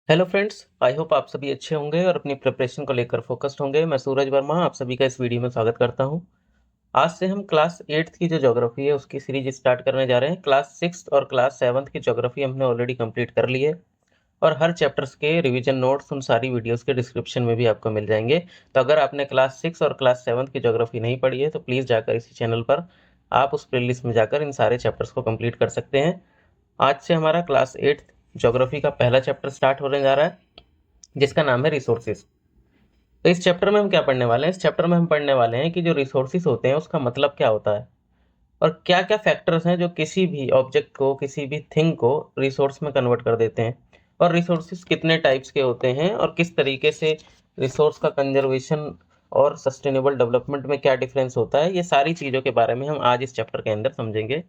Hello friends, I hope आप सभी अच्छे होंगे और अपनी प्रिपरेशन को लेकर फोकस्ड होंगे। मैं सूरज वर्मा आप सभी का इस वीडियो में स्वागत करता हूं। आज से हम क्लास 8th की जो ज्योग्राफी है उसकी सीरीज स्टार्ट करने जा रहे हैं। क्लास 6th और क्लास 7th की ज्योग्राफी हमने ऑलरेडी कंप्लीट कर ली है और हर चैप्टर्स के रिवीजन नोट्स उन सारी वीडियोस के डिस्क्रिप्शन में भी आपको मिल जाएंगे। तो अगर आपने क्लास 6 और क्लास 7th की ज्योग्राफी नहीं पढ़ी है तो प्लीज़ जाकर इसी चैनल पर आप उस प्लेलिस्ट में जाकर इन सारे चैप्टर्स को कंप्लीट कर सकते हैं। आज से हमारा क्लास 8th ज्योग्राफी का पहला चैप्टर स्टार्ट होने जा रहा है जिसका नाम है रिसोर्सेज। तो इस चैप्टर में हम क्या पढ़ने वाले हैं? इस चैप्टर में हम पढ़ने वाले हैं कि जो रिसोर्सेज होते हैं उसका मतलब क्या होता है और क्या क्या फैक्टर्स हैं जो किसी भी ऑब्जेक्ट को, किसी भी थिंग को रिसोर्स में कन्वर्ट कर देते हैं, और रिसोर्सेज कितने टाइप्स के होते हैं और किस तरीके से रिसोर्स का कंजर्वेशन और सस्टेनेबल डेवलपमेंट में क्या डिफरेंस होता है। ये सारी चीज़ों के बारे में हम आज इस चैप्टर के अंदर समझेंगे।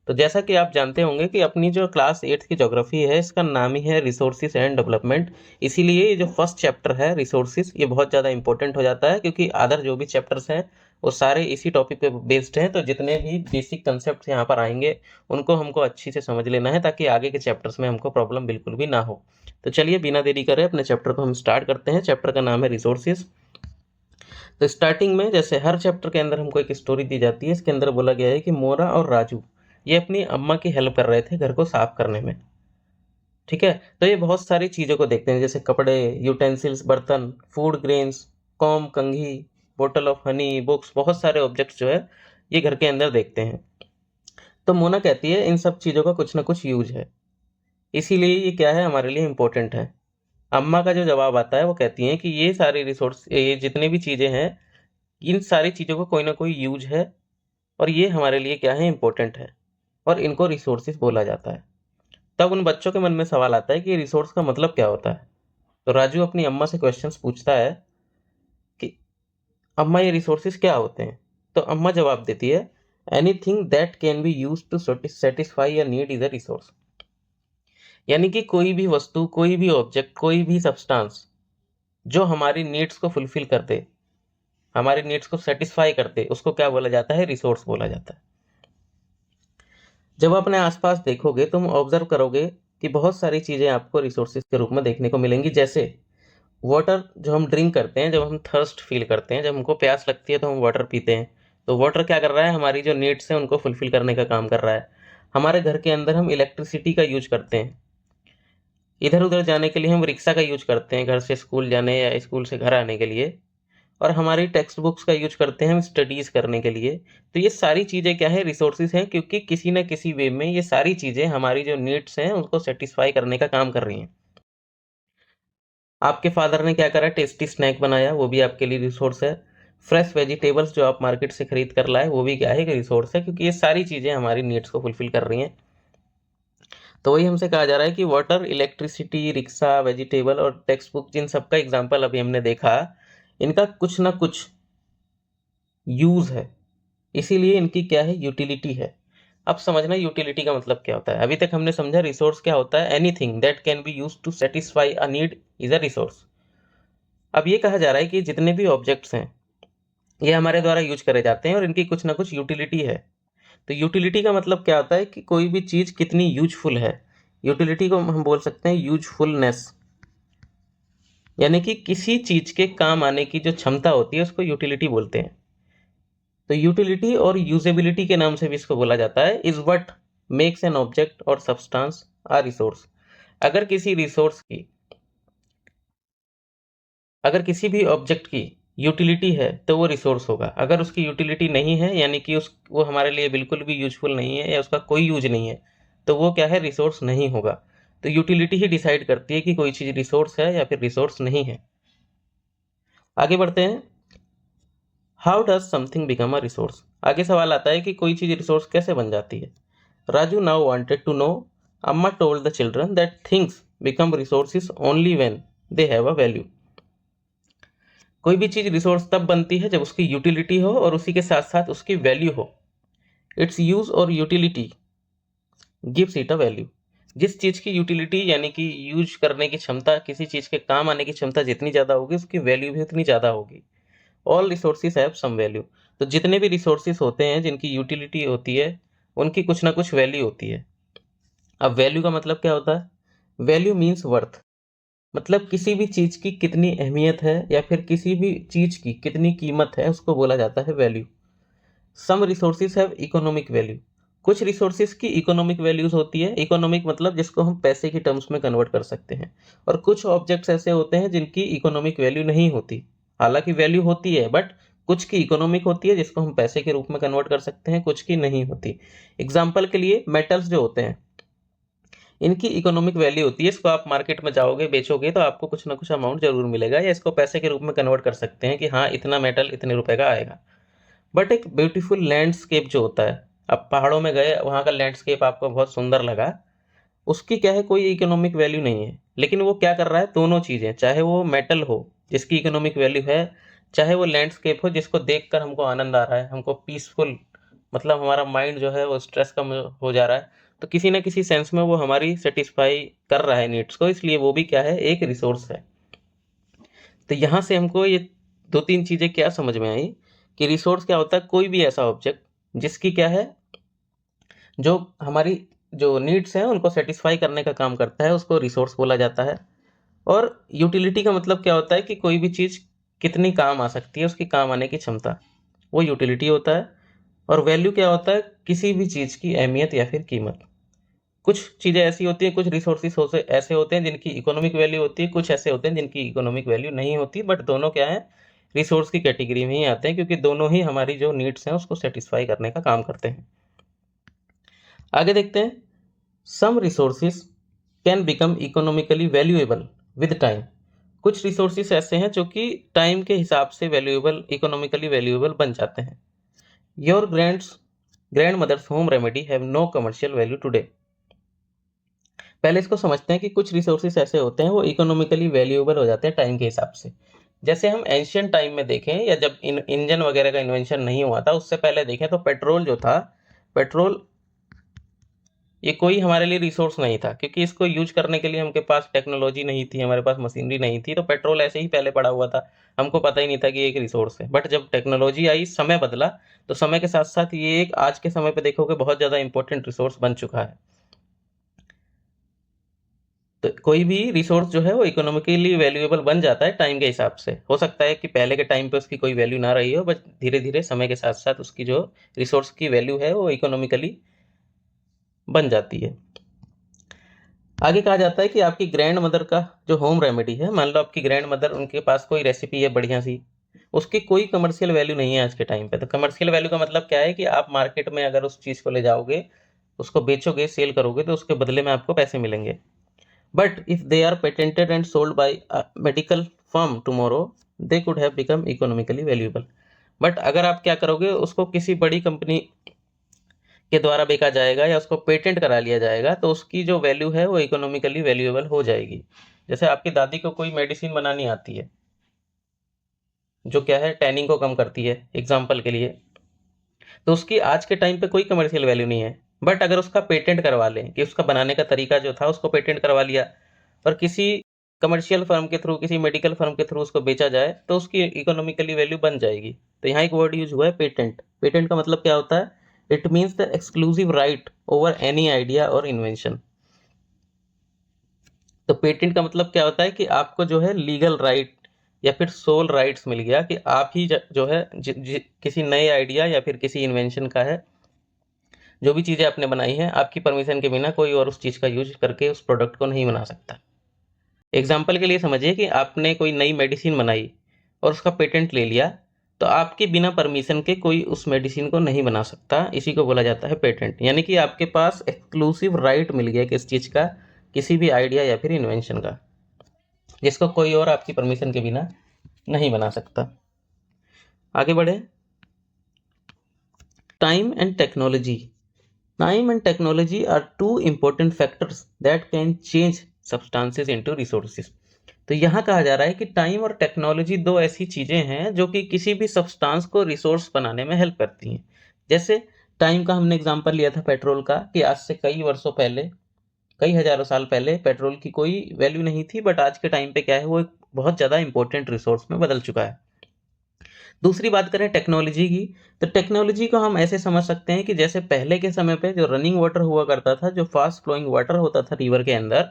तो जैसा कि आप जानते होंगे कि अपनी जो क्लास 8th की ज्योग्राफी है इसका नाम ही है रिसोर्सेज एंड डेवलपमेंट। इसीलिए ये जो फर्स्ट चैप्टर है रिसोर्सेज, ये बहुत ज़्यादा इंपॉर्टेंट हो जाता है क्योंकि अदर जो भी चैप्टर्स हैं वो सारे इसी टॉपिक पे बेस्ड हैं। तो जितने भी बेसिक कंसेप्ट यहाँ पर आएंगे उनको हमको अच्छी से समझ लेना है ताकि आगे के चैप्टर्स में हमको प्रॉब्लम बिल्कुल भी ना हो। तो चलिए बिना देरी करे अपने चैप्टर को हम स्टार्ट करते हैं। चैप्टर का नाम है रिसोर्सेज। तो स्टार्टिंग में जैसे हर चैप्टर के अंदर हमको एक स्टोरी दी जाती है, इसके अंदर बोला गया है कि मोरा और राजू ये अपनी अम्मा की हेल्प कर रहे थे घर को साफ करने में। ठीक है, तो ये बहुत सारी चीज़ों को देखते हैं जैसे कपड़े, यूटेंसिल्स, बर्तन, फूड ग्रेन्स, कॉम, कंघी, बोतल ऑफ हनी, बुक्स, बहुत सारे ऑब्जेक्ट्स जो है ये घर के अंदर देखते हैं। तो मोना कहती है इन सब चीज़ों का कुछ ना कुछ यूज है, इसीलिए ये क्या है हमारे लिए इम्पोर्टेंट है। अम्मा का जो जवाब आता है वो कहती हैं कि ये सारे रिसोर्स, ये जितने भी चीज़ें हैं, इन सारी चीज़ों का कोई ना कोई यूज है और ये हमारे लिए क्या है, इम्पोर्टेंट है, और इनको रिसोर्सेज बोला जाता है। तब उन बच्चों के मन में सवाल आता है कि रिसोर्स का मतलब क्या होता है। तो राजू अपनी अम्मा से क्वेश्चंस पूछता है कि अम्मा ये रिसोर्सेज क्या होते हैं। तो अम्मा जवाब देती है, anything that can be use to satisfy a need is a resource. यानी कि कोई भी वस्तु, कोई भी ऑब्जेक्ट, कोई भी सब्सटेंस जो हमारी नीड्स को फुलफिल कर दे, हमारी नीड्स को सेटिस्फाई करते, उसको क्या बोला जाता है, रिसोर्स बोला जाता है। जब अपने आसपास देखोगे तुम ऑब्जर्व करोगे कि बहुत सारी चीज़ें आपको रिसोर्सेज के रूप में देखने को मिलेंगी। जैसे वाटर जो हम ड्रिंक करते हैं, जब हम थर्स्ट फील करते हैं, जब हमको प्यास लगती है तो हम वाटर पीते हैं। तो वाटर क्या कर रहा है, हमारी जो नीड्स हैं उनको फुलफिल करने का काम कर रहा है। हमारे घर के अंदर हम इलेक्ट्रिसिटी का यूज करते हैं, इधर उधर जाने के लिए हम रिक्शा का यूज करते हैं, घर से स्कूल जाने या स्कूल से घर आने के लिए। और हमारी टेक्स्ट बुक्स का यूज करते हैं हम स्टडीज़ करने के लिए। तो ये सारी चीज़ें क्या है, रिसोर्सेज हैं, क्योंकि किसी न किसी वे में ये सारी चीज़ें हमारी जो नीड्स हैं उनको सेटिस्फाई करने का काम कर रही हैं। आपके फादर ने क्या करा, टेस्टी स्नैक बनाया, वो भी आपके लिए रिसोर्स है। फ्रेश वेजिटेबल्स जो आप मार्केट से खरीद कर लाए, वो भी क्या है, कि रिसोर्स है, क्योंकि ये सारी चीज़ें हमारी नीड्स को फुलफिल कर रही हैं। तो वही हमसे कहा जा रहा है कि वाटर, इलेक्ट्रिसिटी, रिक्शा, वेजिटेबल और टेक्स्ट बुक, जिन सब का एग्जाम्पल अभी हमने देखा, इनका कुछ ना कुछ यूज है, इसीलिए इनकी क्या है, यूटिलिटी है। अब समझना यूटिलिटी का मतलब क्या होता है। अभी तक हमने समझा रिसोर्स क्या होता है, anything that can be use to satisfy a need is a resource. अब ये कहा जा रहा है कि जितने भी ऑब्जेक्ट्स हैं ये हमारे द्वारा यूज करे जाते हैं और इनकी कुछ ना कुछ यूटिलिटी है। तो यूटिलिटी का मतलब क्या होता है कि कोई भी चीज़ कितनी यूजफुल है। यूटिलिटी को हम बोल सकते हैं यूजफुलनेस, यानी कि किसी चीज़ के काम आने की जो क्षमता होती है उसको यूटिलिटी बोलते हैं। तो यूटिलिटी और यूजेबिलिटी के नाम से भी इसको बोला जाता है, is what makes an object और सब्सटेंस अ रिसोर्स। अगर किसी रिसोर्स की, अगर किसी भी ऑब्जेक्ट की यूटिलिटी है तो वो रिसोर्स होगा। अगर उसकी यूटिलिटी नहीं है, यानी कि उस वो हमारे लिए बिल्कुल भी यूजफुल नहीं है या उसका कोई यूज नहीं है, तो वो क्या है, रिसोर्स नहीं होगा। तो यूटिलिटी ही डिसाइड करती है कि कोई चीज़ रिसोर्स है या फिर रिसोर्स नहीं है। आगे बढ़ते हैं। How does something become a resource. आगे सवाल आता है कि कोई चीज़ रिसोर्स कैसे बन जाती है। Raju now wanted to know. Amma told the children that things become resources only when they have a value. कोई भी चीज़ रिसोर्स तब बनती है जब उसकी यूटिलिटी हो और उसी के साथ साथ उसकी वैल्यू हो। इट्स यूज और utility gives it a value. जिस चीज़ की यूटिलिटी यानी कि यूज करने की क्षमता, किसी चीज़ के काम आने की क्षमता जितनी ज़्यादा होगी उसकी वैल्यू भी उतनी ज़्यादा होगी। All resources have some value. तो जितने भी रिसोर्सेज होते हैं जिनकी यूटिलिटी होती है उनकी कुछ ना कुछ वैल्यू होती है। अब वैल्यू का मतलब क्या होता है, वैल्यू मीन्स वर्थ। मतलब किसी भी चीज़ की कितनी अहमियत है या फिर किसी भी चीज़ की कितनी कीमत है, उसको बोला जाता है value. Some resources have economic value. कुछ रिसोर्सेज की इकोनॉमिक वैल्यूज होती है, इकोनॉमिक मतलब जिसको हम पैसे की टर्म्स में कन्वर्ट कर सकते हैं। और कुछ ऑब्जेक्ट्स ऐसे होते हैं जिनकी इकोनॉमिक वैल्यू नहीं होती, हालांकि वैल्यू होती है बट कुछ की इकोनॉमिक होती है जिसको हम पैसे के रूप में कन्वर्ट कर सकते हैं, कुछ की नहीं होती। एग्जाम्पल के लिए मेटल्स जो होते हैं, इनकी इकोनॉमिक वैल्यू होती है, इसको आप मार्केट में जाओगे बेचोगे तो आपको कुछ ना कुछ अमाउंट जरूर मिलेगा, या इसको पैसे के रूप में कन्वर्ट कर सकते हैं कि हाँ इतना मेटल इतने रुपए का आएगा। बट एक ब्यूटीफुल लैंडस्केप जो होता है, आप पहाड़ों में गए, वहाँ का लैंडस्केप आपको बहुत सुंदर लगा, उसकी क्या है, कोई इकोनॉमिक वैल्यू नहीं है, लेकिन वो क्या कर रहा है, दोनों चीज़ें, चाहे वो मेटल हो जिसकी इकोनॉमिक वैल्यू है, चाहे वो लैंडस्केप हो जिसको देखकर हमको आनंद आ रहा है, हमको पीसफुल, मतलब हमारा माइंड जो है वो स्ट्रेस कम हो जा रहा है, तो किसी ना किसी सेंस में वो हमारी सेटिस्फाई कर रहा है नीड्स को, इसलिए वो भी क्या है, एक रिसोर्स है। तो यहाँ से हमको ये दो तीन चीज़ें क्या समझ में आई कि रिसोर्स क्या होता है, कोई भी ऐसा ऑब्जेक्ट जिसकी क्या है, जो हमारी जो नीड्स हैं उनको सेटिस्फाई करने का काम करता है, उसको रिसोर्स बोला जाता है। और यूटिलिटी का मतलब क्या होता है कि कोई भी चीज़ कितनी काम आ सकती है, उसकी काम आने की क्षमता, वो यूटिलिटी होता है। और वैल्यू क्या होता है, किसी भी चीज़ की अहमियत या फिर कीमत। कुछ चीज़ें ऐसी होती हैं, कुछ रिसोर्सेज ऐसे होते हैं जिनकी इकोनॉमिक वैल्यू होती है, कुछ ऐसे होते हैं जिनकी इकोनॉमिक वैल्यू नहीं होती, बट दोनों क्या है, रिसोर्स की कैटेगरी में ही आते हैं, क्योंकि दोनों ही हमारी जो नीड्स हैं उसको सेटिस्फाई करने का काम करते हैं। आगे देखते हैं, some resources can become economically valuable with time. कुछ रिसोर्सेज ऐसे हैं जो कि टाइम के हिसाब से वैल्यूएबल, इकोनॉमिकली वैल्यूएबल बन जाते हैं। Your grandmother's home remedy have no commercial value today. पहले इसको समझते हैं कि कुछ रिसोर्सेज ऐसे होते हैं वो इकोनॉमिकली वैल्यूएबल हो जाते हैं टाइम के हिसाब से। जैसे हम एंशियंट टाइम में देखें, या जब इंजन वगैरह का इन्वेंशन नहीं हुआ था उससे पहले देखें, तो पेट्रोल जो था, पेट्रोल ये कोई हमारे लिए रिसोर्स नहीं था, क्योंकि इसको यूज करने के लिए हमके पास टेक्नोलॉजी नहीं थी, हमारे पास मशीनरी नहीं थी, तो पेट्रोल ऐसे ही पहले पड़ा हुआ था, हमको पता ही नहीं था कि ये एक रिसोर्स है। बट जब टेक्नोलॉजी आई, समय बदला, तो समय के साथ साथ ये एक आज के समय पे देखोगे बहुत ज़्यादा इंपॉर्टेंट रिसोर्स बन चुका है। तो कोई भी रिसोर्स जो है वो इकोनॉमिकली वैल्यूएबल बन जाता है टाइम के हिसाब से। हो सकता है कि पहले के टाइम पे उसकी कोई वैल्यू ना रही हो, बट धीरे धीरे समय के साथ साथ उसकी जो रिसोर्स की वैल्यू है वो इकोनॉमिकली बन जाती है। आगे कहा जाता है कि आपकी ग्रैंड मदर का जो होम रेमेडी है, मान लो आपकी ग्रैंड मदर, उनके पास कोई रेसिपी है बढ़िया सी, उसकी कोई कमर्शियल वैल्यू नहीं है आज के टाइम पे। तो कमर्शियल वैल्यू का मतलब क्या है कि आप मार्केट में अगर उस चीज़ को ले जाओगे, उसको बेचोगे, सेल करोगे, तो उसके बदले में आपको पैसे मिलेंगे। But if they are patented and sold by medical firm tomorrow, they could have become economically valuable. But अगर आप क्या करोगे, उसको किसी बड़ी कंपनी के द्वारा बेचा जाएगा या उसको पेटेंट करा लिया जाएगा, तो उसकी जो वैल्यू है वो इकोनॉमिकली वैल्यूएबल हो जाएगी। जैसे आपकी दादी को कोई मेडिसिन बनानी आती है जो क्या है, टैनिंग को कम करती है एग्जाम्पल के लिए, तो उसकी आज के टाइम पे कोई कमर्शियल वैल्यू नहीं है। बट अगर उसका पेटेंट करवा लें, कि उसका बनाने का तरीका जो था उसको पेटेंट करवा लिया, और किसी कमर्शियल फर्म के थ्रू, किसी मेडिकल फर्म के थ्रू उसको बेचा जाए, तो उसकी इकोनॉमिकली वैल्यू बन जाएगी। तो यहाँ एक वर्ड यूज हुआ है, पेटेंट। पेटेंट का मतलब क्या होता है, it means the exclusive right over any idea और इन्वेंशन। तो पेटेंट का मतलब क्या होता है कि आपको जो है लीगल राइट या फिर सोल राइट्स मिल गया, कि आप ही जो है किसी नए आइडिया या फिर किसी इन्वेंशन का है, जो भी चीज़ें आपने बनाई हैं, आपकी परमिशन के बिना कोई और उस चीज़ का यूज करके उस प्रोडक्ट को नहीं बना सकता। एग्जाम्पल के लिए समझिए कि आपने कोई नई मेडिसिन बनाई और उसका पेटेंट ले लिया, तो आपके बिना परमिशन के कोई उस मेडिसिन को नहीं बना सकता, इसी को बोला जाता है पेटेंट। यानी कि आपके पास एक्सक्लूसिव राइट मिल गया किस चीज़ का, किसी भी आइडिया या फिर इन्वेंशन का, जिसको कोई और आपकी परमिशन के बिना नहीं बना सकता। आगे बढ़े, time and technology. Time and technology are two important factors that can change substances into resources. तो यहाँ कहा जा रहा है कि टाइम और टेक्नोलॉजी दो ऐसी चीजें हैं जो कि किसी भी सब्सटेंस को रिसोर्स बनाने में हेल्प करती हैं। जैसे टाइम का हमने एग्जांपल लिया था पेट्रोल का, कि आज से कई वर्षों पहले, कई हजारों साल पहले पेट्रोल की कोई वैल्यू नहीं थी, बट आज के टाइम पे क्या है, वो एक बहुत ज़्यादा इंपॉर्टेंट रिसोर्स में बदल चुका है। दूसरी बात करें टेक्नोलॉजी की, तो टेक्नोलॉजी को हम ऐसे समझ सकते हैं कि जैसे पहले के समय पे जो रनिंग वाटर हुआ करता था, जो फास्ट फ्लोइंग वाटर होता था रिवर के अंदर,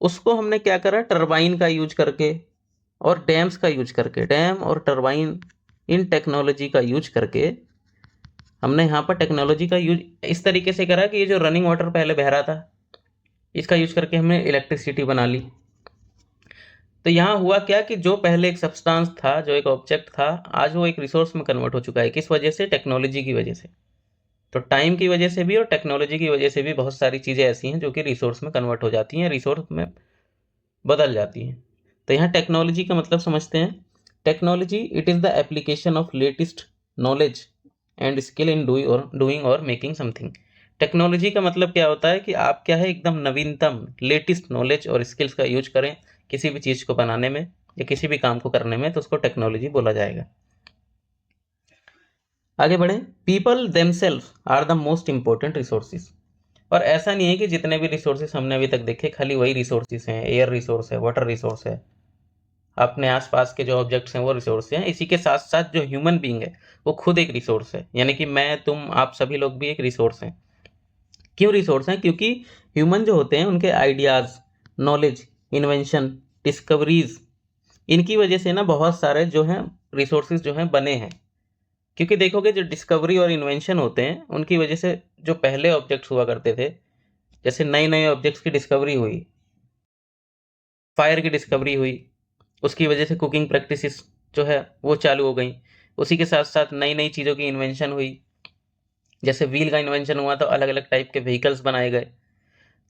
उसको हमने क्या करा, टरबाइन का यूज करके और डैम्स का यूज करके, डैम और टरबाइन इन टेक्नोलॉजी का यूज करके हमने यहाँ पर टेक्नोलॉजी का यूज इस तरीके से करा कि ये जो रनिंग वाटर पहले बह रहा था इसका यूज करके हमने इलेक्ट्रिसिटी बना ली। तो यहाँ हुआ क्या कि जो पहले एक सब्सटेंस था, जो एक ऑब्जेक्ट था, आज वो एक रिसोर्स में कन्वर्ट हो चुका है। किस वजह से? टेक्नोलॉजी की वजह से। तो टाइम की वजह से भी और टेक्नोलॉजी की वजह से भी बहुत सारी चीज़ें ऐसी हैं जो कि रिसोर्स में कन्वर्ट हो जाती हैं, रिसोर्स में बदल जाती हैं। तो यहाँ टेक्नोलॉजी का मतलब समझते हैं। Technology it is the application of latest knowledge and skill in doing और मेकिंग समथिंग। टेक्नोलॉजी का मतलब क्या होता है कि आप क्या है, एकदम नवीनतम लेटेस्ट नॉलेज और स्किल्स का यूज करें किसी भी चीज़ को बनाने में या किसी भी काम को करने में, तो उसको टेक्नोलॉजी बोला जाएगा। आगे बढ़ें। People themselves are the most important resources. और ऐसा नहीं है कि जितने भी रिसोर्सेज हमने अभी तक देखे खाली वही रिसोर्सेज हैं, एयर रिसोर्स है, वाटर रिसोर्स है, अपने आसपास के जो ऑब्जेक्ट्स हैं वो रिसोर्स हैं। इसी के साथ साथ जो ह्यूमन बीइंग है वो खुद एक रिसोर्स है, यानी कि मैं, तुम, आप सभी लोग भी एक रिसोर्स हैं। क्यों रिसोर्स हैं? क्योंकि ह्यूमन जो होते हैं उनके आइडियाज़, नॉलेज, इन्वेंशन, डिस्कवरीज, इनकी वजह से ना बहुत सारे जो हैं रिसोर्सेज जो हैं बने हैं। क्योंकि देखोगे जो डिस्कवरी और इन्वेंशन होते हैं उनकी वजह से जो पहले ऑब्जेक्ट्स हुआ करते थे, जैसे नए नए ऑब्जेक्ट्स की डिस्कवरी हुई, फायर की डिस्कवरी हुई, उसकी वजह से कुकिंग प्रैक्टिसेस जो है वो चालू हो गई। उसी के साथ साथ नई नई चीज़ों की इन्वेंशन हुई, जैसे व्हील का इन्वेंशन हुआ तो अलग अलग टाइप के व्हीकल्स बनाए गए।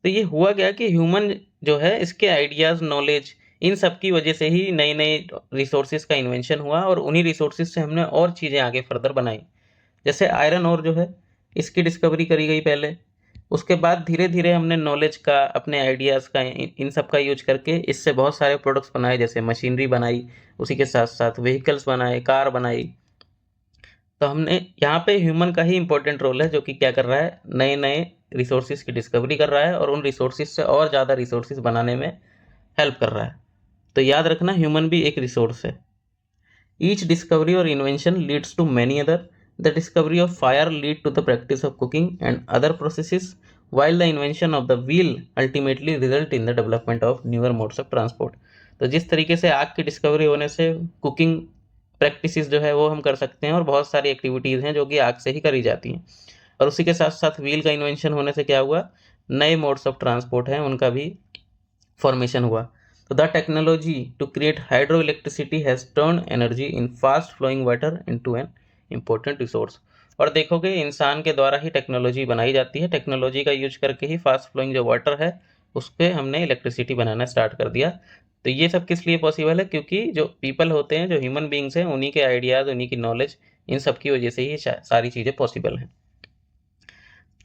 तो ये हुआ क्या कि ह्यूमन जो है इसके आइडियाज़, नॉलेज, इन सब की वजह से ही नए नए रिसोर्सेज का इन्वेंशन हुआ और उन्हीं रिसोर्सेज से हमने और चीज़ें आगे फर्दर बनाई। जैसे आयरन ओर जो है इसकी डिस्कवरी करी गई पहले, उसके बाद धीरे धीरे हमने नॉलेज का, अपने आइडियाज़ का, इन सब का यूज करके इससे बहुत सारे प्रोडक्ट्स बनाए, जैसे मशीनरी बनाई, उसी के साथ साथ व्हीकल्स बनाए, कार बनाई। तो हमने यहाँ पे ह्यूमन का ही इंपॉर्टेंट रोल है, जो कि क्या कर रहा है, नए नए रिसोर्सेज की डिस्कवरी कर रहा है और उन रिसोर्सेज से और ज़्यादा रिसोर्सेज बनाने में हेल्प कर रहा है। तो याद रखना, ह्यूमन भी एक रिसोर्स है। ईच डिस्कवरी और invention leads to many other. The discovery of fire lead to the practice of cooking and other processes, while the invention of the wheel ultimately result in the development of newer modes of transport. तो जिस तरीके से आग की discovery होने से cooking practices जो है वो हम कर सकते हैं और बहुत सारी एक्टिविटीज़ हैं जो कि आग से ही करी जाती हैं, और उसी के साथ साथ व्हील का इन्वेंशन होने से क्या हुआ, नए मोड्स ऑफ ट्रांसपोर्ट हैं उनका भी फॉर्मेशन हुआ। तो the technology to create hydroelectricity has turn energy in fast flowing water into an important resource. और देखोगे इंसान के द्वारा ही टेक्नोलॉजी बनाई जाती है, टेक्नोलॉजी का यूज करके ही फास्ट फ्लोइंग जो वाटर है उस पर हमने इलेक्ट्रिसिटी बनाना स्टार्ट कर दिया। तो ये सब किस लिए पॉसिबल है? क्योंकि जो पीपल होते हैं, जो ह्यूमन बींग्स हैं, उन्हीं के आइडियाज़, उन्हीं की नॉलेज, इन सब की वजह से ही सारी चीज़ें पॉसिबल हैं।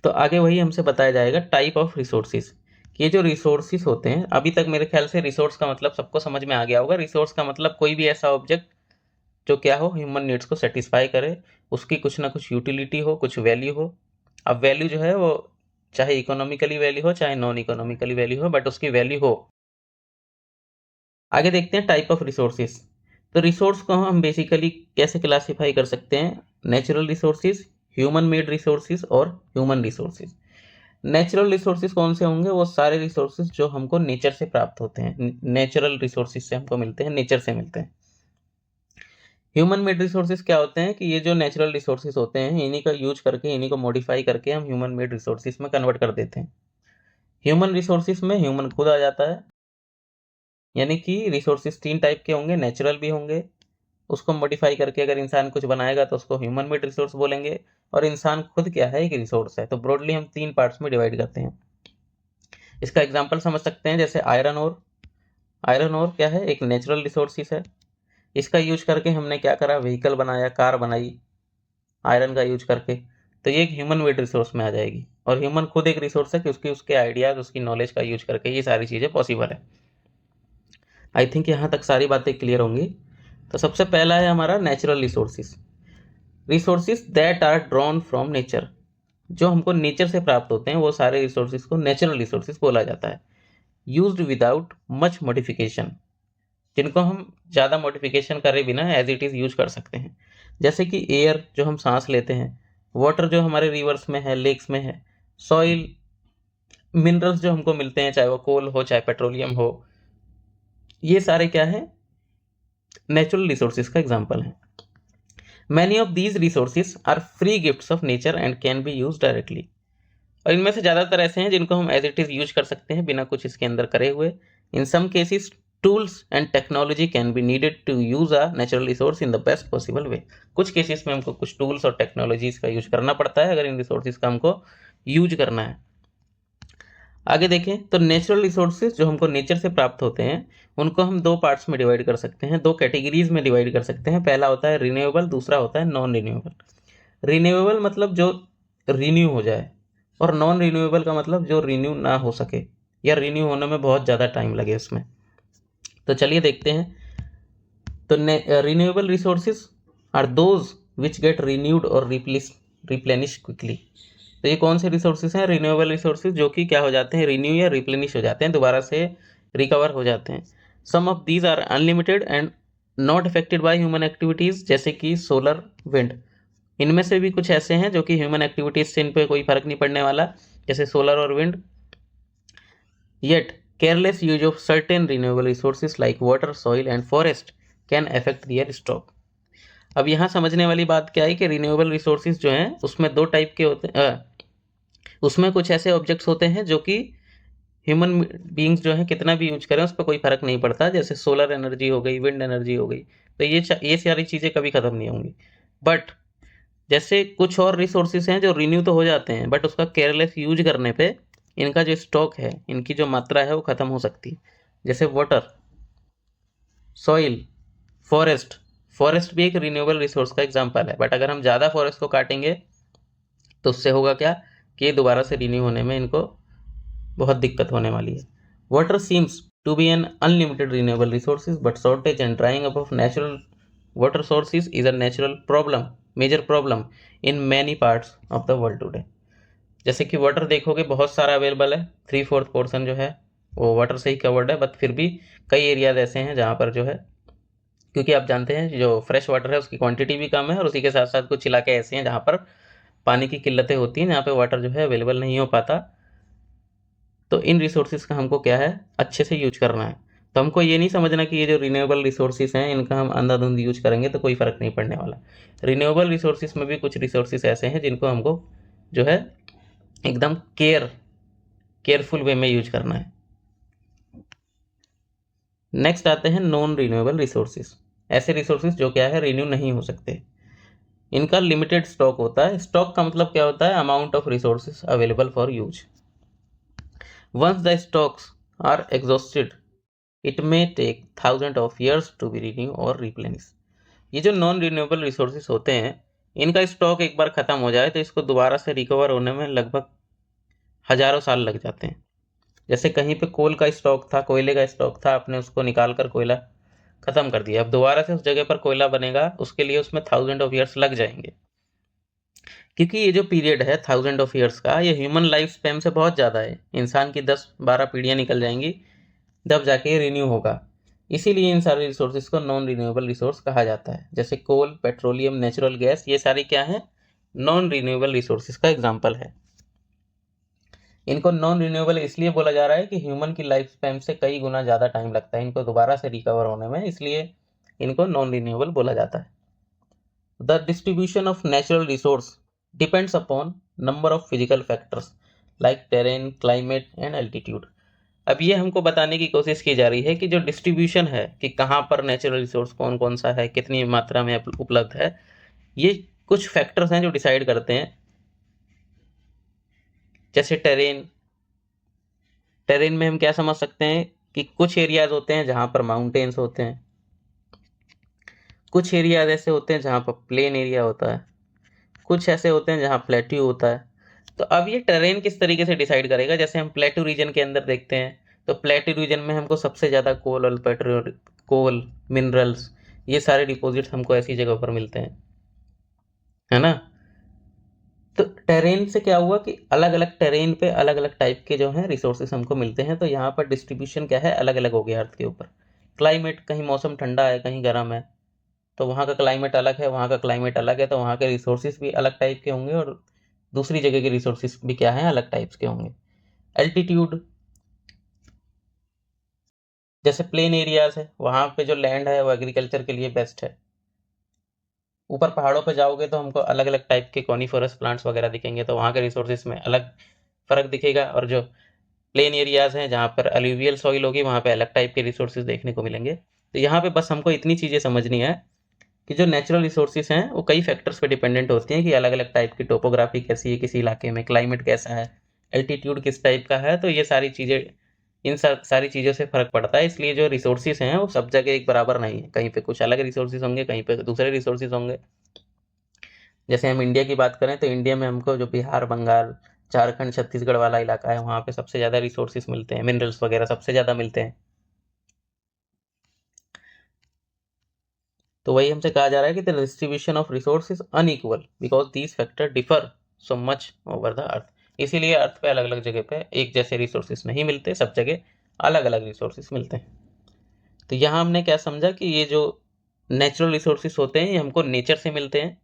तो आगे वही हमसे बताया जाएगा टाइप ऑफ रिसोर्सेज। ये जो रिसोर्सेज होते हैं, अभी तक मेरे ख्याल से रिसोर्स का मतलब सबको समझ में आ गया होगा। रिसोर्स का मतलब कोई भी ऐसा ऑब्जेक्ट जो क्या हो, ह्यूमन नीड्स को सेटिस्फाई करे, उसकी कुछ ना कुछ यूटिलिटी हो, कुछ वैल्यू हो। अब वैल्यू जो है वो चाहे इकोनॉमिकली वैल्यू हो चाहे नॉन इकोनॉमिकली वैल्यू हो, बट उसकी वैल्यू हो। आगे देखते हैं टाइप ऑफ रिसोर्सेज। तो रिसोर्स को हम बेसिकली कैसे क्लासीफाई कर सकते हैं? Natural resources, human made resources और ह्यूमन रिसोर्सेज। नेचुरल रिसोर्सेज कौन से होंगे? वो सारे रिसोर्सेज जो हमको नेचर से प्राप्त होते हैं, नेचुरल रिसोर्सेज से हमको मिलते हैं, नेचर से मिलते हैं। ह्यूमन मेड रिसोर्सेज क्या होते हैं कि ये जो नेचुरल रिसोर्सेज होते हैं इन्हीं का यूज करके, इन्हीं को मॉडिफाई करके हम ह्यूमन मेड रिसोर्सेज में कन्वर्ट कर देते हैं। ह्यूमन रिसोर्सेज में ह्यूमन खुद आ जाता है, यानी कि रिसोर्सेज 3 टाइप के होंगे, नेचुरल भी होंगे, उसको मॉडिफाई करके अगर इंसान कुछ बनाएगा तो उसको ह्यूमन मेड रिसोर्स बोलेंगे, और इंसान खुद क्या है, एक रिसोर्स है। तो ब्रॉडली हम 3 पार्ट्स में डिवाइड करते हैं। इसका एग्जाम्पल समझ सकते हैं, जैसे आयरन ओर। आयरन ओर क्या है? एक नेचुरल रिसोर्सेज है। इसका यूज करके हमने क्या करा, व्हीकल बनाया, कार बनाई आयरन का यूज करके। तो ये एक ह्यूमन मेड रिसोर्स में आ जाएगी, और ह्यूमन खुद एक रिसोर्स है कि उसके आइडियाज, उसकी नॉलेज का यूज करके ये सारी चीज़ें पॉसिबल है। आई थिंक यहाँ तक सारी बातें क्लियर होंगी। तो सबसे पहला है हमारा natural resources. Resources that are drawn from nature, जो हमको नेचर से प्राप्त होते हैं वो सारे रिसोर्सेज को नेचुरल रिसोर्सेज बोला जाता है। यूज्ड विदाउट मच मॉडिफिकेशन, जिनको हम ज़्यादा मॉडिफिकेशन करे बिना एज इट इज़ यूज कर सकते हैं। जैसे कि एयर जो हम सांस लेते हैं, वाटर जो हमारे रिवर्स में है, लेक्स में है, सॉइल मिनरल्स जो हमको मिलते हैं, चाहे वो कोल हो चाहे पेट्रोलियम हो, ये सारे क्या है, नेचुरल रिसोर्सेज का एग्जाम्पल है। Many of these resources are free gifts of nature and can be use directly. और इनमें से ज़्यादातर ऐसे हैं जिनको हम एज इट इज़ यूज कर सकते हैं बिना कुछ इसके अंदर करे हुए। In some cases tools and technology can be needed to use a natural resource in the best possible way. कुछ केसेस में हमको कुछ टूल्स और टेक्नोलॉजीज का यूज करना पड़ता है अगर इन रिसोर्सेज का हमको यूज करना है। आगे देखें तो नेचुरल रिसोर्सेज जो हमको नेचर से प्राप्त होते हैं उनको हम दो पार्ट्स में डिवाइड कर सकते हैं, दो कैटेगरीज में डिवाइड कर सकते हैं। पहला होता है रिन्यूएबल, दूसरा होता है नॉन रिन्यूएबल। रिन्यूएबल मतलब जो रिन्यू हो जाए, और नॉन रिन्यूएबल का मतलब जो रिन्यू ना हो सके या रिन्यू होने में बहुत ज़्यादा टाइम लगे उसमें। तो चलिए देखते हैं। तो renewable resources are those which get renewed और रिप्लेनिश क्विकली। तो ये कौन से रिसोर्सेज हैं? रिन्यूएबल रिसोर्सेज जो कि क्या हो जाते हैं, रिन्यू या रिप्लेनिश हो जाते हैं, दोबारा से रिकवर हो जाते हैं। Some of these are unlimited and not affected by human activities, जैसे कि सोलर, विंड। इनमें से भी कुछ ऐसे हैं जो कि ह्यूमन एक्टिविटीज से इन पे कोई फर्क नहीं पड़ने वाला, जैसे सोलर और wind. Yet careless use of certain renewable resources like water, soil and forest can affect there stock. अब यहाँ समझने वाली बात क्या है कि रिन्यूएबल रिसोर्सेज जो हैं उसमें दो टाइप के होते हैं। उसमें कुछ ऐसे ऑब्जेक्ट्स होते हैं जो कि ह्यूमन बींग्स जो हैं कितना भी यूज करें उस पर कोई फर्क नहीं पड़ता, जैसे सोलर एनर्जी हो गई, विंड एनर्जी हो गई। तो ये सारी चीज़ें कभी ख़त्म नहीं होंगी। बट जैसे कुछ और रिसोर्सेज हैं जो रिन्यू तो हो जाते हैं बट उसका केयरलेस यूज करने पे इनका जो स्टॉक है, इनकी जो मात्रा है वो ख़त्म हो सकती है। जैसे वाटर, सॉइल, फॉरेस्ट। फॉरेस्ट भी एक रिन्यूएबल रिसोर्स का एग्जांपल है, बट अगर हम ज़्यादा फॉरेस्ट को काटेंगे तो उससे होगा क्या कि ये दोबारा से रिन्यू होने में इनको बहुत दिक्कत होने वाली है। Water seems to be an unlimited renewable resources but shortage and drying up of natural water sources is a natural problem, major problem in many parts of the world today। जैसे कि वाटर देखोगे बहुत सारा available है, 3/4 portion जो है वो water से ही कवर्ड है, बट फिर भी कई एरियाज ऐसे हैं जहाँ पर जो है, क्योंकि आप जानते हैं जो फ्रेश वाटर है उसकी क्वांटिटी भी कम है, और उसी के साथ साथ कुछ इलाके ऐसे हैं जहाँ पर पानी की किल्लतें होती हैं, जहाँ पे वाटर जो है अवेलेबल नहीं हो पाता। तो इन रिसोर्सेज का हमको क्या है, अच्छे से यूज करना है। तो हमको ये नहीं समझना कि ये जो रिन्यूएबल रिसोर्सेज हैं इनका हम अंधाधुंध यूज करेंगे तो कोई फ़र्क नहीं पड़ने वाला। रिन्यूएबल रिसोर्सेज में भी कुछ रिसोर्सेज ऐसे हैं जिनको हमको जो है एकदम केयरफुल वे में यूज करना है। नेक्स्ट आते हैं नॉन रिन्यूएबल रिसोर्सेज। ऐसे रिसोर्सेज जो क्या है, रिन्यू नहीं हो सकते। इनका लिमिटेड स्टॉक होता है। स्टॉक का मतलब क्या होता है, amount of resources available for use. Once the stocks are exhausted it may take thousand of years to be renew और रिप्लेनिश। ये जो नॉन रिन्यूएबल रिसोर्सेज होते हैं इनका स्टॉक एक बार ख़त्म हो जाए तो इसको दोबारा से रिकवर होने में लगभग हज़ारों साल लग जाते हैं। जैसे कहीं पे कोल का स्टॉक था, कोयले का स्टॉक था, आपने उसको निकाल कर कोयला ख़त्म कर दिया, अब दोबारा से उस जगह पर कोयला बनेगा, उसके लिए उसमें थाउजेंड ऑफ ईयर्स लग जाएंगे। क्योंकि ये जो पीरियड है थाउजेंड ऑफ ईयर्स का, ये ह्यूमन लाइफ स्पैन से बहुत ज़्यादा है। इंसान की 10-12 पीढ़ियाँ निकल जाएंगी तब जाके रिन्यू होगा। इसीलिए इन सारे रिसोर्सेज को नॉन रिन्यूएबल रिसोर्स कहा जाता है। जैसे कोल, पेट्रोलियम, नेचुरल गैस, ये सारी क्या है, नॉन रिन्यूएबल रिसोर्सेज का एग्जाम्पल है। इनको नॉन रिन्यूएबल इसलिए बोला जा रहा है कि ह्यूमन की लाइफ स्पैन से कई गुना ज़्यादा टाइम लगता है इनको दोबारा से रिकवर होने में, इसलिए इनको नॉन रिन्यूएबल बोला जाता है। The distribution of natural resource depends upon number of physical factors like terrain, climate and altitude. अब ये हमको बताने की कोशिश की जा रही है कि जो डिस्ट्रीब्यूशन है कि कहाँ पर नेचुरल रिसोर्स कौन कौन सा है, कितनी मात्रा में उपलब्ध है, ये कुछ फैक्टर्स हैं जो डिसाइड करते हैं। जैसे टेरेन में हम क्या समझ सकते हैं कि कुछ एरियाज होते हैं जहाँ पर माउंटेन्स होते हैं, कुछ एरियाज ऐसे होते हैं जहाँ पर प्लेन एरिया होता है, कुछ ऐसे होते हैं जहाँ प्लेट्यू होता है। तो अब ये टेरेन किस तरीके से डिसाइड करेगा, जैसे हम प्लेट्यू रीजन के अंदर देखते हैं तो प्लेट्यू रीजन में हमको सबसे ज़्यादा कोल, मिनरल्स, ये सारे डिपॉजिट्स हमको ऐसी जगह पर मिलते हैं, है ना। तो टेरेन से क्या हुआ कि अलग अलग टेरेन पे अलग अलग टाइप के जो हैं रिसोर्सेज हमको मिलते हैं, तो यहाँ पर डिस्ट्रीब्यूशन क्या है, अलग अलग हो गया अर्थ के ऊपर। क्लाइमेट, कहीं मौसम ठंडा है कहीं गर्म है, तो वहाँ का क्लाइमेट अलग है, वहाँ का क्लाइमेट अलग है, तो वहाँ के रिसोर्सेज भी अलग टाइप के होंगे और दूसरी जगह के रिसोर्सेज भी क्या हैं, अलग टाइप्स के होंगे। एल्टीट्यूड, जैसे प्लेन एरियाज है वहां पे जो लैंड है वो एग्रीकल्चर के लिए बेस्ट है। ऊपर पहाड़ों पे जाओगे तो हमको अलग अलग टाइप के कॉनिफरस प्लांट्स वगैरह दिखेंगे, तो वहाँ के रिसोर्सेज में अलग फर्क दिखेगा। और जो प्लेन एरियाज हैं जहाँ पर अलूवियल सॉइल होगी वहाँ पे अलग टाइप के रिसोर्सेज देखने को मिलेंगे। तो यहाँ पे बस हमको इतनी चीज़ें समझनी है कि जो नेचुरल रिसोर्सेज हैं वो कई फैक्टर्स पे डिपेंडेंट होती हैं, कि अलग अलग टाइप की टोपोग्राफी कैसी है किसी इलाके में, क्लाइमेट कैसा है, एल्टीट्यूड किस टाइप का है। तो ये सारी चीज़ें, इन सारी चीज़ों से फ़र्क पड़ता है। इसलिए जो रिसोर्सेज हैं वो सब जगह एक बराबर नहीं है, कहीं पे कुछ अलग रिसोर्सेज होंगे, कहीं पे दूसरे रिसोर्सेज होंगे। जैसे हम इंडिया की बात करें तो इंडिया में हमको जो बिहार, बंगाल, झारखंड, छत्तीसगढ़ वाला इलाका है वहाँ पे सबसे ज़्यादा रिसोर्सेज मिलते हैं, मिनरल्स वगैरह सबसे ज़्यादा मिलते हैं। तो वही हमसे कहा जा रहा है कि the distribution of resource is unequal because these factor differ so much over the earth. इसीलिए अर्थ पे अलग अलग जगह पे एक जैसे रिसोर्सेज नहीं मिलते, सब जगह अलग अलग रिसोर्सेज मिलते हैं। तो यहाँ हमने क्या समझा कि ये जो नेचुरल रिसोर्सेज होते हैं ये हमको नेचर से मिलते हैं,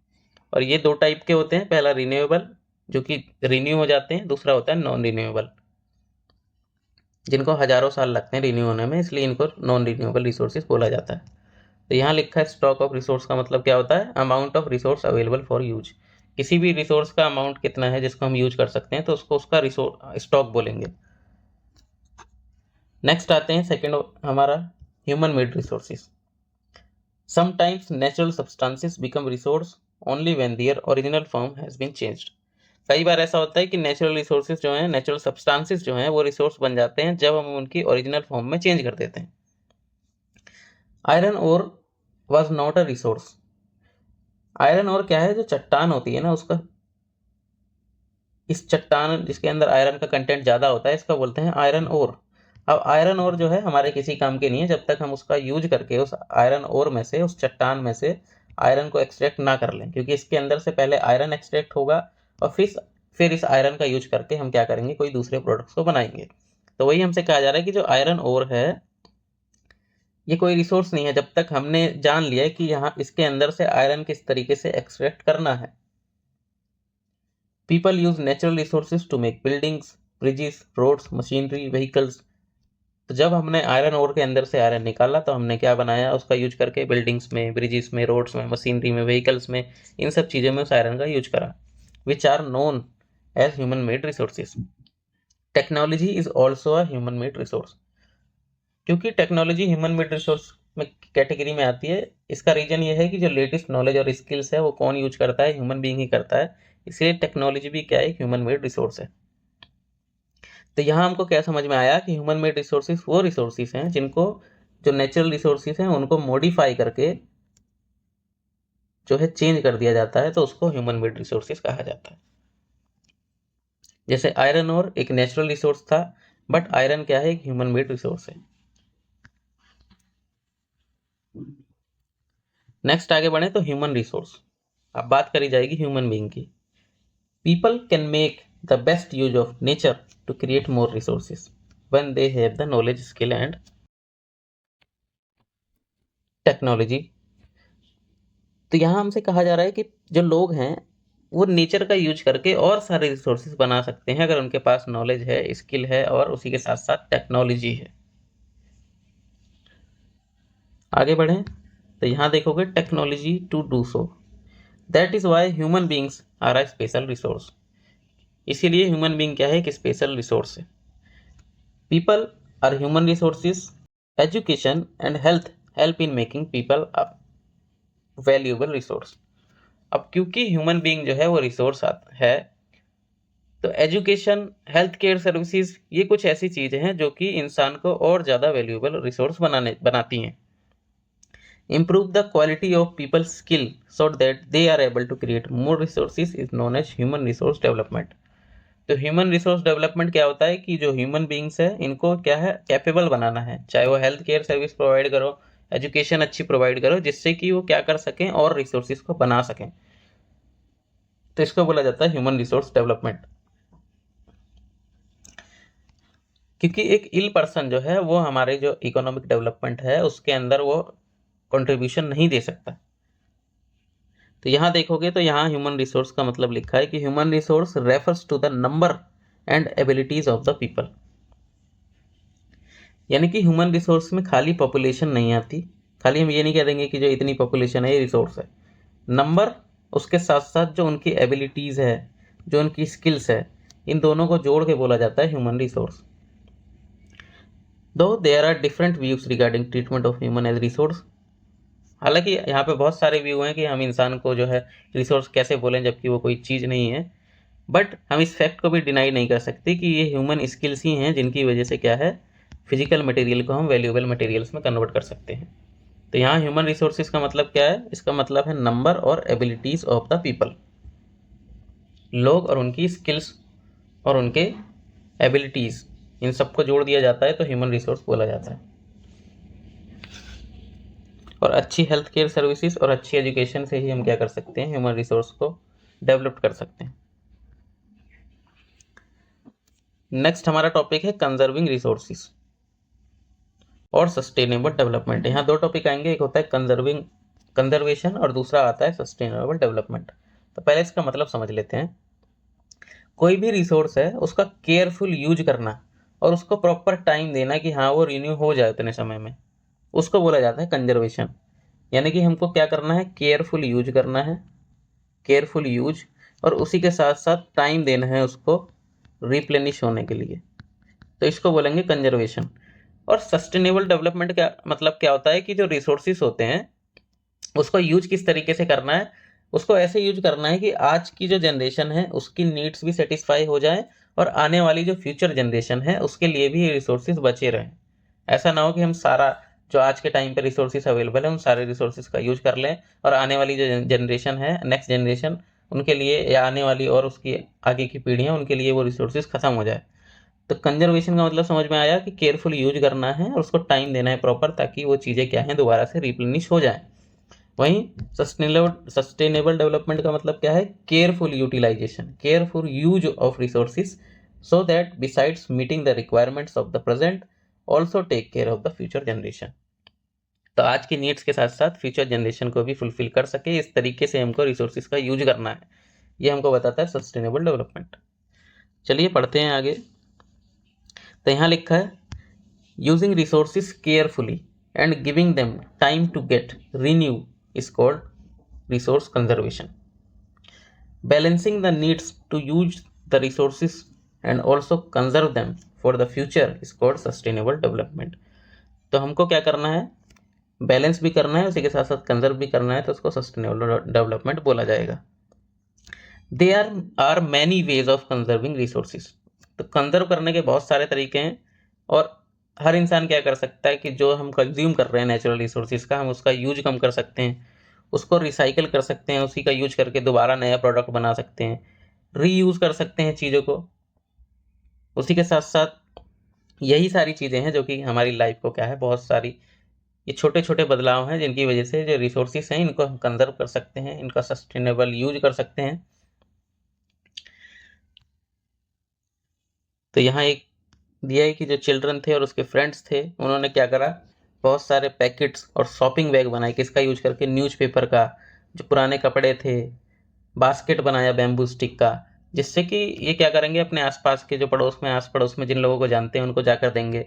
और ये दो टाइप के होते हैं। पहला रिन्यूएबल, जो कि रिन्यू हो जाते हैं, दूसरा होता है नॉन रिन्यूएबल, जिनको हजारों साल लगते हैं रिन्यू होने में, इसलिए इनको नॉन रिन्यूएबल रिसोर्सेज बोला जाता है। तो यहाँ लिखा है स्टॉक ऑफ रिसोर्स का मतलब क्या होता है, amount of resource available for use. किसी भी रिसोर्स का अमाउंट कितना है जिसको हम यूज कर सकते हैं तो उसको उसका रिसोर्स स्टॉक बोलेंगे। नेक्स्ट आते हैं सेकंड हमारा, human made resources. Sometimes natural substances become resource only when their original form has been changed. कई बार ऐसा होता है कि नेचुरल रिसोर्सेज जो हैं, नेचुरल सब्सटेंसेस जो हैं वो रिसोर्स बन जाते हैं जब हम उनकी ओरिजिनल फॉर्म में चेंज कर देते हैं। Iron ore was not a resource. Iron ore क्या है, जो चट्टान होती है ना उसका, इस चट्टान जिसके अंदर आयरन का कंटेंट ज़्यादा होता है इसका बोलते हैं आयरन ओर। अब आयरन ओर जो है हमारे किसी काम के नहीं है जब तक हम उसका यूज करके उस आयरन ओर में से, उस चट्टान में से आयरन को एक्सट्रैक्ट ना कर लें, क्योंकि इसके अंदर से पहले आयरन एक्सट्रैक्ट होगा और फिर इस आयरन का यूज करके हम क्या करेंगे, कोई दूसरे प्रोडक्ट्स को बनाएंगे। तो वही हमसे कहा जा रहा है कि जो आयरन ओर है ये कोई रिसोर्स नहीं है जब तक हमने जान लिया है कि यहाँ इसके अंदर से आयरन किस तरीके से एक्सट्रैक्ट करना है। People use natural resources to make buildings, bridges, roads, machinery, vehicles. तो जब हमने आयरन ओर के अंदर से आयरन निकाला तो हमने क्या बनाया, उसका यूज करके बिल्डिंग्स में, ब्रिजेस में, रोड्स में, मशीनरी में, व्हीकल्स में, इन सब चीज़ों में उस आयरन का यूज करा, which are known as human made resources. Technology is also a human made resource. क्योंकि टेक्नोलॉजी ह्यूमन मेड रिसोर्स में कैटेगरी में आती है, इसका रीजन ये है कि जो लेटेस्ट नॉलेज और स्किल्स है वो कौन यूज करता है, ह्यूमन बीइंग ही करता है। इसलिए टेक्नोलॉजी भी क्या है, ह्यूमन मेड रिसोर्स है। तो यहाँ हमको क्या समझ में आया कि ह्यूमन मेड रिसोर्सेज वो रिसोर्सेज हैं जिनको, जो नेचुरल रिसोर्सेज हैं उनको मॉडिफाई करके जो है चेंज कर दिया जाता है, तो उसको ह्यूमन मेड रिसोर्सेज कहा जाता है। जैसे आयरन और एक नेचुरल रिसोर्स था, बट आयरन क्या है, एक ह्यूमन मेड रिसोर्स है। नेक्स्ट आगे बढ़े तो ह्यूमन रिसोर्स, अब बात करी जाएगी ह्यूमन बीइंग की। People can make the best use of nature to create more resources when they have the knowledge, skill and technology. तो यहाँ हमसे कहा जा रहा है कि जो लोग हैं वो नेचर का यूज करके और सारे रिसोर्सेज बना सकते हैं अगर उनके पास नॉलेज है, स्किल है और उसी के साथ साथ टेक्नोलॉजी है। आगे बढ़ें तो यहाँ देखोगे technology to do so, that is why human beings are a special resource. इसीलिए ह्यूमन बींग क्या है, एक स्पेशल रिसोर्स है। People are human resources, education and health help in making people a valuable resource. अब क्योंकि human being जो है वो रिसोर्स है, तो एजुकेशन, हेल्थ केयर सर्विसेज ये कुछ ऐसी चीजें हैं जो कि इंसान को और ज़्यादा वैल्यूएबल रिसोर्स बनाती हैं। Improve the quality of people's skill so that they are able to create more resources is known as human resource development. तो ह्यूमन रिसोर्स डेवलपमेंट क्या होता है कि जो ह्यूमन बींग्स है इनको क्या है, कैपेबल बनाना है, चाहे वो हेल्थ केयर सर्विस प्रोवाइड करो, एजुकेशन अच्छी प्रोवाइड करो, जिससे कि वो क्या कर सकें और रिसोर्सेज को बना सकें। तो इसको बोला जाता है ह्यूमन रिसोर्स डेवलपमेंट। क्योंकि एक इल पर्सन जो है वो हमारे जो इकोनॉमिक डेवलपमेंट है उसके अंदर वो कंट्रीब्यूशन नहीं दे सकता। तो यहाँ देखोगे तो यहाँ ह्यूमन रिसोर्स का मतलब लिखा है कि human resource refers to the number and abilities of the people. यानी कि ह्यूमन रिसोर्स में खाली पॉपुलेशन नहीं आती, खाली हम ये नहीं कह देंगे कि जो इतनी पॉपुलेशन है ये रिसोर्स है। नंबर, उसके साथ साथ जो उनकी एबिलिटीज़ है, जो उनकी स्किल्स है, इन दोनों को जोड़ के बोला जाता है human resource. Though there are different views regarding treatment of human as resource. हालांकि यहाँ पे बहुत सारे व्यू हैं कि हम इंसान को जो है रिसोर्स कैसे बोलें जबकि वो कोई चीज़ नहीं है, बट हम इस फैक्ट को भी डिनाई नहीं कर सकते कि ये ह्यूमन स्किल्स ही हैं जिनकी वजह से क्या है, फिजिकल मटेरियल को हम वैल्यूएबल मटेरियल्स में कन्वर्ट कर सकते हैं। तो यहाँ ह्यूमन रिसोर्सेज का मतलब क्या है, इसका मतलब है नंबर और एबिलिटीज ऑफ द पीपल। लोग और उनकी स्किल्स और उनके एबिलिटीज, इन सबको जोड़ दिया जाता है तो ह्यूमन रिसोर्स बोला जाता है। और अच्छी हेल्थ केयर सर्विसेज और अच्छी एजुकेशन से ही हम क्या कर सकते हैं, ह्यूमन रिसोर्स को डेवलप कर सकते हैं। नेक्स्ट हमारा टॉपिक है कंजर्विंग रिसोर्सेज और सस्टेनेबल डेवलपमेंट। यहाँ दो टॉपिक आएंगे, एक होता है कंजर्वेशन और दूसरा आता है सस्टेनेबल डेवलपमेंट। तो पहले इसका मतलब समझ लेते हैं। कोई भी रिसोर्स है उसका केयरफुल यूज करना और उसको प्रॉपर टाइम देना कि हाँ वो रिन्यू हो जाए उतने समय में, उसको बोला जाता है कंजर्वेशन। यानी कि हमको क्या करना है, केयरफुल यूज करना है, केयरफुल यूज, और उसी के साथ साथ टाइम देना है उसको रिप्लेनिश होने के लिए, तो इसको बोलेंगे कंजर्वेशन। और सस्टेनेबल डेवलपमेंट का मतलब क्या होता है कि जो रिसोर्सेज होते हैं उसको यूज किस तरीके से करना है, उसको ऐसे यूज करना है कि आज की जो जनरेशन है उसकी नीड्स भी सेटिस्फाई हो जाए और आने वाली जो फ्यूचर जनरेशन है उसके लिए भी ये रिसोर्सेज बचे रहें। ऐसा ना हो कि हम सारा जो आज के टाइम पे रिसोर्सेज अवेलेबल है उन सारे रिसोर्सेज का यूज कर लें और आने वाली जो जनरेशन है, नेक्स्ट जनरेशन, उनके लिए या आने वाली और उसकी आगे की पीढ़ियाँ, उनके लिए वो रिसोर्सेज खत्म हो जाए। तो कंजर्वेशन का मतलब समझ में आया कि केयरफुल यूज करना है और उसको टाइम देना है प्रॉपर, ताकि वो चीज़ें क्या हैं दोबारा से रिप्लेनिश हो जाए। वहीं सस्टेनेबल डेवलपमेंट का मतलब क्या है, careful utilization, careful use of resources so that besides meeting the requirements of the present also take care of the future generation. तो आज की नीड्स के साथ साथ फ्यूचर जनरेशन को भी फुलफिल कर सके, इस तरीके से हमको रिसोर्सेज का यूज करना है, ये हमको बताता है सस्टेनेबल डेवलपमेंट। चलिए पढ़ते हैं आगे। तो यहाँ लिखा है using resources carefully and giving them time to get renew is called resource conservation. Balancing the needs to use the resources and also conserve them for the future is called sustainable development. तो हमको क्या करना है, balance भी करना है, उसी के साथ साथ कंजर्व भी करना है, तो उसको सस्टेनेबल डेवलपमेंट बोला जाएगा। There are many ways of conserving resources. तो कंजर्व करने के बहुत सारे तरीके हैं और हर इंसान क्या कर सकता है कि जो हम कंज्यूम कर रहे हैं नेचुरल रिसोर्सेज का, हम उसका यूज कम कर सकते हैं, उसको रिसाइकिल कर सकते हैं, उसी का यूज करके दोबारा नया प्रोडक्ट बना सकते हैं, रीयूज कर सकते हैं चीज़ों को। उसी के साथ साथ यही सारी चीज़ें हैं जो कि हमारी लाइफ को क्या है, बहुत सारी ये छोटे छोटे बदलाव हैं जिनकी वजह से जो रिसोर्सेज हैं इनको हम कंजर्व कर सकते हैं, इनका सस्टेनेबल यूज कर सकते हैं। तो यहाँ एक दिया है कि जो चिल्ड्रन थे और उसके फ्रेंड्स थे, उन्होंने क्या करा, बहुत सारे पैकेट्स और शॉपिंग बैग बनाए, किसका यूज करके, न्यूज़पेपर का। जो पुराने कपड़े थे, बास्केट बनाया बैम्बू स्टिक का, जिससे कि ये क्या करेंगे, अपने आसपास के जो पड़ोस में, आस पड़ोस में जिन लोगों को जानते हैं उनको जाकर देंगे।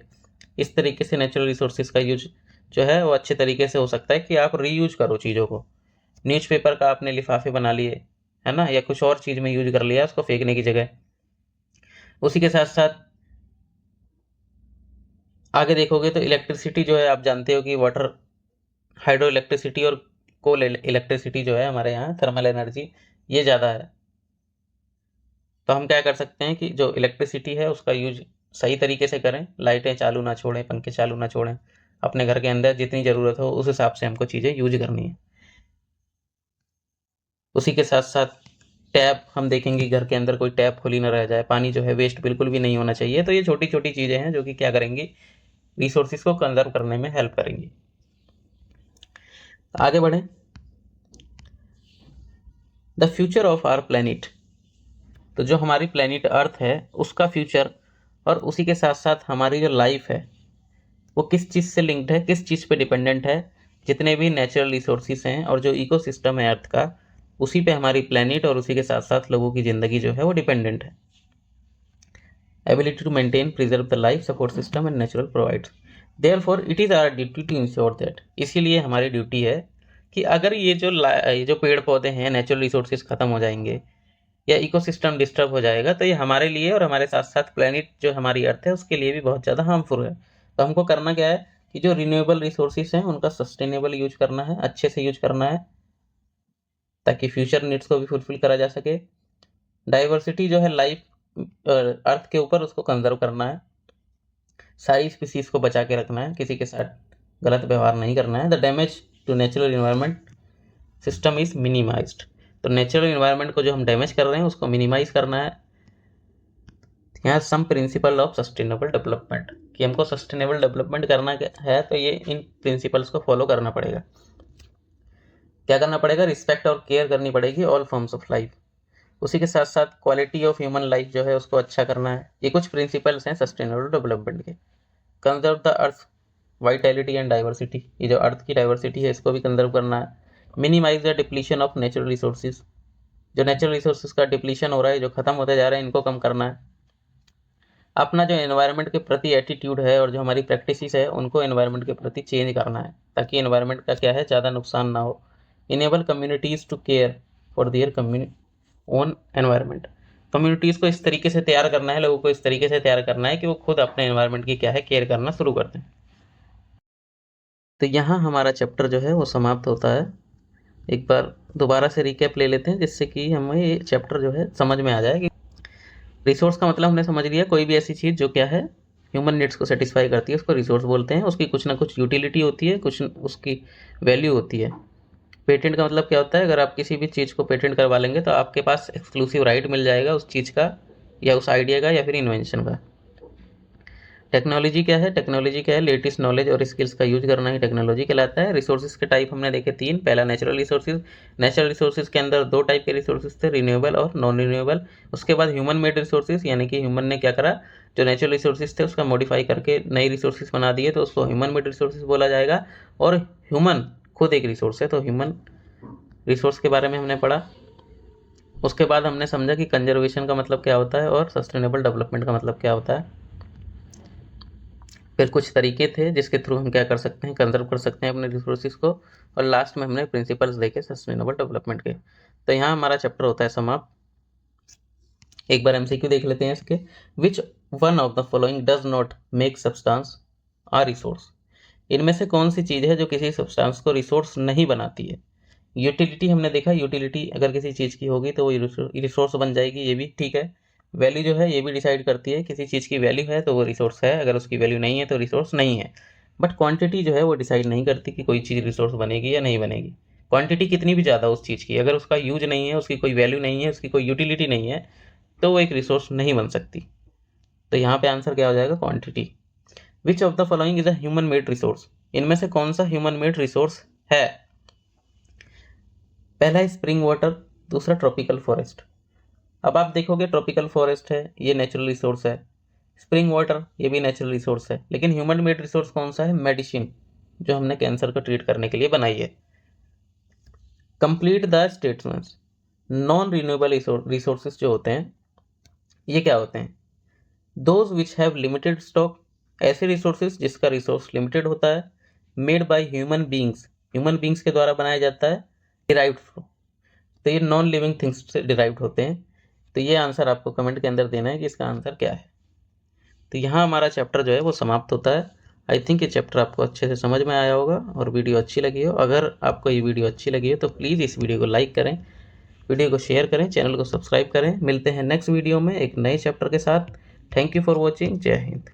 इस तरीके से नेचुरल रिसोर्सेज का यूज जो है वो अच्छे तरीके से हो सकता है कि आप रीयूज करो चीज़ों को। न्यूज़पेपर का आपने लिफाफे बना लिए, है ना, या कुछ और चीज़ में यूज कर लिया उसको फेंकने की जगह। उसी के साथ साथ आगे देखोगे तो इलेक्ट्रिसिटी जो है, आप जानते हो कि वाटर, हाइड्रो इलेक्ट्रिसिटी और कोल इलेक्ट्रिसिटी जो है हमारे यहाँ, थर्मल एनर्जी, ये ज़्यादा है। तो हम क्या कर सकते हैं कि जो इलेक्ट्रिसिटी है उसका यूज सही तरीके से करें, लाइटें चालू ना छोड़ें, पंखे चालू ना छोड़ें, अपने घर के अंदर जितनी ज़रूरत हो उस हिसाब से हमको चीज़ें यूज करनी है। उसी के साथ साथ टैप हम देखेंगे घर के अंदर कोई टैप खुली ना रह जाए, पानी जो है वेस्ट बिल्कुल भी नहीं होना चाहिए। तो ये छोटी छोटी चीज़ें हैं जो कि क्या करेंगी, रिसोर्सेज को कंजर्व करने में हेल्प करेंगी। आगे बढ़ें। The future of our planet. तो जो हमारी प्लैनेट अर्थ है उसका फ्यूचर और उसी के साथ साथ हमारी जो लाइफ है वो किस चीज़ से लिंक्ड है, किस चीज़ पे डिपेंडेंट है, जितने भी नेचुरल रिसोर्सेज हैं और जो इकोसिस्टम है अर्थ का, उसी पे हमारी प्लैनेट और उसी के साथ साथ लोगों की ज़िंदगी जो है वो डिपेंडेंट है। ability to maintain, preserve the life support system and natural provides. Therefore, it is our duty to ensure that, इसीलिए हमारी ड्यूटी है कि अगर ये जो पेड़ पौधे हैं, नेचुरल रिसोर्सेज खत्म हो जाएंगे या इकोसिस्टम डिस्टर्ब हो जाएगा, तो ये हमारे लिए और हमारे साथ साथ प्लेनेट जो हमारी अर्थ है उसके लिए भी बहुत ज़्यादा हार्मफुल है। तो हमको करना क्या है कि जो रिन्यूएबल रिसोर्सेज हैं उनका सस्टेनेबल यूज करना है, अच्छे से यूज करना है, ताकि फ्यूचर नीड्स को भी फुलफिल करा जा सके। डाइवर्सिटी जो है लाइफ अर्थ के ऊपर, उसको कंजर्व करना है, सारी स्पीसीज को बचा के रखना है, किसी के साथ गलत व्यवहार नहीं करना है। The damage to natural environment system is minimized. तो नेचुरल इन्वायरमेंट को जो हम डैमेज कर रहे हैं उसको मिनिमाइज करना है। यहाँ सम प्रिंसिपल ऑफ सस्टेनेबल डेवलपमेंट, कि हमको सस्टेनेबल डेवलपमेंट करना है तो ये इन प्रिंसिपल्स को फॉलो करना पड़ेगा। क्या करना पड़ेगा? रिस्पेक्ट और केयर करनी पड़ेगी ऑल फॉर्म्स ऑफ लाइफ। उसी के साथ साथ क्वालिटी ऑफ ह्यूमन लाइफ जो है उसको अच्छा करना है। ये कुछ प्रिंसिपल्स हैं सस्टेनेबल डेवलपमेंट के। Conserve the earth vitality and diversity, ये जो अर्थ की डाइवर्सिटी है इसको भी कंजर्व करना है। Minimize the depletion of natural resources, जो नेचुरल रिसोर्सेज का डिप्लीशन हो रहा है, जो खत्म होते जा रहे हैं, इनको कम करना है। अपना जो एनवायरनमेंट के प्रति एटीट्यूड है और जो हमारी प्रैक्टिसेस है उनको एनवायरनमेंट के प्रति चेंज करना है, ताकि एनवायरनमेंट का क्या है ज़्यादा नुकसान ना हो। Enable communities to care for their own environment, communities को इस तरीके से तैयार करना है, लोगों को इस तरीके से तैयार करना है कि वो खुद अपने एनवायरनमेंट की क्या है केयर करना शुरू करते हैं। तो यहाँ हमारा चैप्टर जो है वो समाप्त होता है। एक बार दोबारा से रिकैप ले लेते हैं जिससे कि हमें ये चैप्टर जो है समझ में आ जाए कि रिसोर्स का मतलब हमने समझ लिया, कोई भी ऐसी चीज़ जो क्या है ह्यूमन नीड्स को सेटिस्फाई करती है उसको रिसोर्स बोलते हैं। उसकी कुछ ना कुछ यूटिलिटी होती है, कुछ उसकी वैल्यू होती है। पेटेंट का मतलब क्या होता है? अगर आप किसी भी चीज़ को पेटेंट करवा लेंगे तो आपके पास एक्सक्लूसिव राइट मिल जाएगा उस चीज़ का या उस आइडिया का या फिर इन्वेंशन का। टेक्नोलॉजी क्या है? टेक्नोलॉजी क्या है? लेटेस्ट नॉलेज और स्किल्स का यूज करना ही टेक्नोलॉजी कहलाता है। रिसोर्सेज के टाइप हमने देखे 3। पहला नेचुरल रिसोर्सेज। नेचुरल रिसोर्सेज के अंदर 2 टाइप के रिसोर्सेज थे, रिन्यूएबल और नॉन रिन्यूएबल। उसके बाद ह्यूमन मेड रिसोर्सेज, यानी कि ह्यूमन ने क्या करा, जो नेचुरल रिसोर्सेज थे उसका मॉडिफाई करके नए रिसोर्सेज बना दिए, तो उसको ह्यूमन मेड रिसोर्सेज बोला जाएगा। और ह्यूमन खुद एक रिसोर्स है, तो ह्यूमन रिसोर्स के बारे में हमने पढ़ा। उसके बाद हमने समझा कि कंजर्वेशन का मतलब क्या होता है और सस्टेनेबल डेवलपमेंट का मतलब क्या होता है। फिर कुछ तरीके थे जिसके थ्रू हम क्या कर सकते हैं, कंजर्व कर सकते हैं अपने रिसोर्सेज को। और लास्ट में हमने प्रिंसिपल्स देखे सस्टेनेबल डेवलपमेंट के। तो यहाँ हमारा चैप्टर होता है समाप्त। एक बार एमसीक्यू देख लेते हैं इसके। Which one of the following does not make substance a resource, इनमें से कौन सी चीज़ है जो किसी सब्सटेंस को रिसोर्स नहीं बनाती है। यूटिलिटी हमने देखा, यूटिलिटी अगर किसी चीज़ की होगी तो वो रिसोर्स बन जाएगी, ये भी ठीक है। वैल्यू जो है ये भी डिसाइड करती है, किसी चीज़ की वैल्यू है तो वो रिसोर्स है, अगर उसकी वैल्यू नहीं है तो रिसोर्स नहीं है। बट क्वांटिटी जो है वो डिसाइड नहीं करती कि कोई चीज़ रिसोर्स बनेगी या नहीं बनेगी। क्वांटिटी कितनी भी ज़्यादा उस चीज़ की, अगर उसका यूज नहीं है, उसकी कोई वैल्यू नहीं है, उसकी कोई यूटिलिटी नहीं है, तो वो एक रिसोर्स नहीं बन सकती। तो यहाँ पे आंसर क्या हो जाएगा? Quantity. Which of the following is a human made resource, इनमें से कौन सा ह्यूमन मेड रिसोर्स है? पहला है स्प्रिंग वाटर, दूसरा ट्रॉपिकल फॉरेस्ट। अब आप देखोगे ट्रॉपिकल फॉरेस्ट है, ये नेचुरल रिसोर्स है। स्प्रिंग वाटर ये भी नेचुरल रिसोर्स है। लेकिन ह्यूमन मेड रिसोर्स कौन सा है? मेडिसिन, जो हमने कैंसर को ट्रीट करने के लिए बनाई है। Complete the statements. Non renewable resources जो होते हैं ये क्या होते हैं? Those which have limited stock, ऐसे रिसोर्सेज जिसका रिसोर्स लिमिटेड होता है। Made by human beings, human beings के द्वारा बनाया जाता है। डिराइव्ड फ्रॉम, तो ये नॉन लिविंग थिंग्स से डिराइव्ड होते हैं। तो ये आंसर आपको कमेंट के अंदर देना है कि इसका आंसर क्या है। तो यहाँ हमारा चैप्टर जो है वो समाप्त होता है। आई थिंक ये चैप्टर आपको अच्छे से समझ में आया होगा और वीडियो अच्छी लगी हो। अगर आपको ये वीडियो अच्छी लगी हो तो प्लीज़ इस वीडियो को लाइक करें, वीडियो को शेयर करें, चैनल को सब्सक्राइब करें। मिलते हैं नेक्स्ट वीडियो में एक नए चैप्टर के साथ। Thank you for watching. जय हिंद।